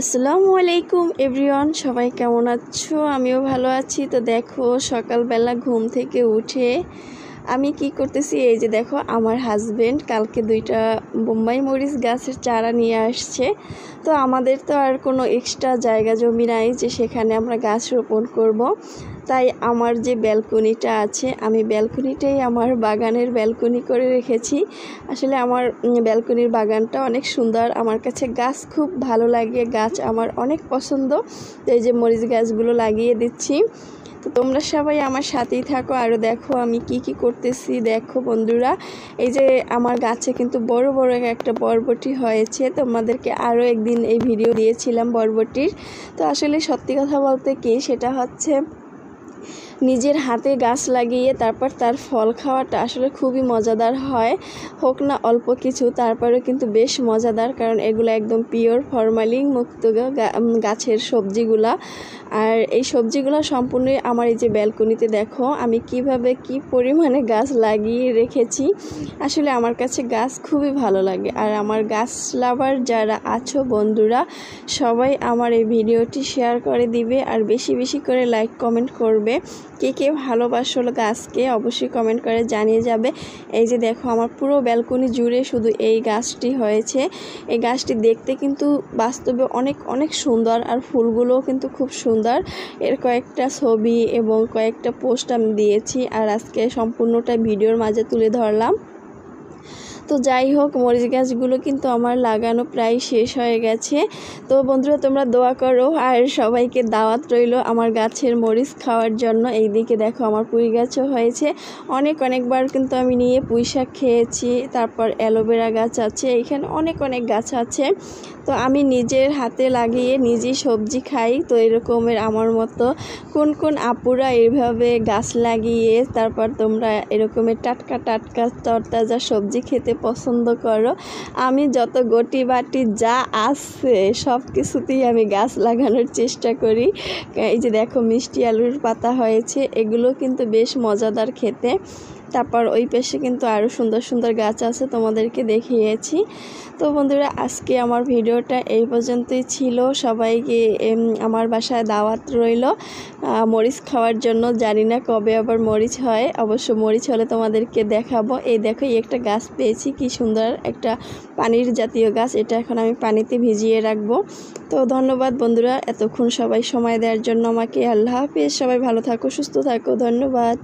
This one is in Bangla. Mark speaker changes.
Speaker 1: আসসালামু আলাইকুম এভরিওয়ান, সবাই কেমন আছো? আমিও ভালো আছি। তো দেখো, সকালবেলা ঘুম থেকে উঠে আমি কি করতেছি, এই যে দেখো আমার হাজবেন্ড কালকে 2টা বোম্বাই মরিচ গাছের চারা নিয়ে আসছে। তো আমাদের তো আর কোনো এক্সট্রা জায়গা জমি নাই যে সেখানে আমরা গাছ রোপণ করব। তাই আমার যে ব্যালকনিটা আছে, আমি ব্যালকনিটাই আমার বাগানের ব্যালকনি করে রেখেছি। আসলে আমার ব্যালকনির বাগানটা অনেক সুন্দর, আমার কাছে গাছ খুব ভালো লাগে, গাছ আমার অনেক পছন্দ। তো এই যে মরিচ গাছগুলো লাগিয়ে দিচ্ছি। তো তোমরা সবাই আমার সাথেই থাকো। আরও দেখো আমি কি করতেছি। দেখো বন্ধুরা, এই যে আমার গাছে কিন্তু বড় বড় একটা বরবটি হয়েছে। তোমাদেরকে আরও একদিন এই ভিডিও দিয়েছিলাম বরবটির। তো আসলে সত্যি কথা বলতে কি, সেটা হচ্ছে নিজের হাতে গাছ লাগিয়ে তারপর তার ফল খাওয়াটা আসলে খুবই মজাদার হয়। হোক না অল্প কিছু, তারপরেও কিন্তু বেশ মজাদার, কারণ এগুলো একদম পিওর ফরমালিন মুক্ত গাছের সবজিগুলা। আর এই সবজিগুলো সম্পূর্ণই আমার এই যে ব্যালকনিতে দেখো আমি কিভাবে কি পরিমাণে গাছ লাগিয়ে রেখেছি। আসলে আমার কাছে গাছ খুবই ভালো লাগে। আর আমার গাছ লাভার যারা আছো বন্ধুরা, সবাই আমার এই ভিডিওটি শেয়ার করে দিবে আর বেশি বেশি করে লাইক কমেন্ট করবে। কে ভালোবাসো গাছকে অবশ্যই কমেন্ট করে জানিয়ে যাবে। এই যে দেখো আমার পুরো ব্যালকনি জুড়ে শুধু এই গাছটি হয়েছে। এই গাছটি দেখতে কিন্তু বাস্তবে অনেক অনেক সুন্দর, আর ফুলগুলোও কিন্তু খুব সুন্দর। এর কয়েকটা ছবি এবং কয়েকটা পোস্ট আমি দিয়েছি, আর আজকে সম্পূর্ণটা ভিডিওর মাঝে তুলে ধরলাম। তো যাই হোক, মরিচ গাছগুলো কিন্তু আমার লাগানো প্রায় শেষ হয়ে গেছে। তো বন্ধুরা, তোমরা দোয়া করো আর সবাইকে দাওয়াত রইল আমার গাছের মরিচ খাওয়ার জন্য। এইদিকে দেখো আমার পুঁই গাছও হয়েছে, অনেকবার কিন্তু আমি নিয়ে পুঁই শাক খেয়েছি। তারপর অ্যালোভেরা গাছ আছে, এখানে অনেক গাছ আছে। তো আমি নিজের হাতে লাগিয়ে নিজেই সবজি খাই। তো এরকমের আমার মতো কোন আপুরা এইভাবে গাছ লাগিয়ে তারপর তোমরা এরকমের টাটকা তরতাজা সবজি খেতে পছন্দ করো? আমি যত গটি বাটি যা আছে সব কিছুতেই আমি গাছ লাগানোর চেষ্টা করি। এই যে দেখো মিষ্টি আলুর পাতা হয়েছে, এগুলো কিন্তু বেশ মজাদার খেতে। তারপর ওই পাশে কিন্তু আরও সুন্দর গাছ আছে, তোমাদেরকে দেখিয়েছি। তো বন্ধুরা, আজকে আমার ভিডিওটা এই পর্যন্তই ছিল। সবাইকে আমার বাসায় দাওয়াত রইল মরিচ খাওয়ার জন্য। জানি না কবে আবার মরিচ হয়, অবশ্য মরিচ হলে তোমাদেরকে দেখাবো। এই দেখো একটা গাছ পেয়েছি, কি সুন্দর একটা পানির জাতীয় গাছ। এটা এখন আমি পানিতে ভিজিয়ে রাখবো। তো ধন্যবাদ বন্ধুরা এতক্ষণ সবাই সময় দেওয়ার জন্য আমাকে। আল্লাহ হাফেজ, সবাই ভালো থাকো, সুস্থ থাকো, ধন্যবাদ।